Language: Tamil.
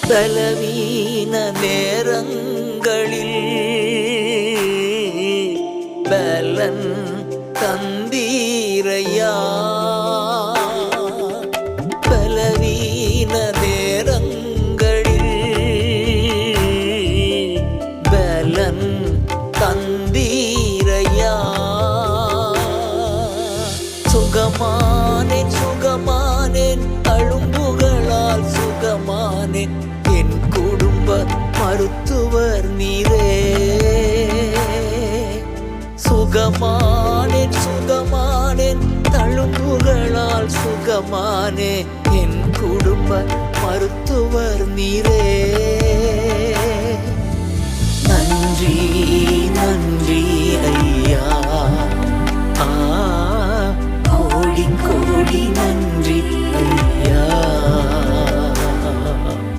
பலவீன நேரங்களில் பலன் தந்தீரையா. பலவீன நேரங்களில் பலன் தந்தீரையா. சுகமானேன் சுகமானேன் அழும்புகளால் சுகமானேன். என் குடும்ப மருத்துவர் நீரே. சுகமானேன் சுகமானேன் தழும்புகளால் சுகமானேன். என் குடும்ப மருத்துவர் நீரே.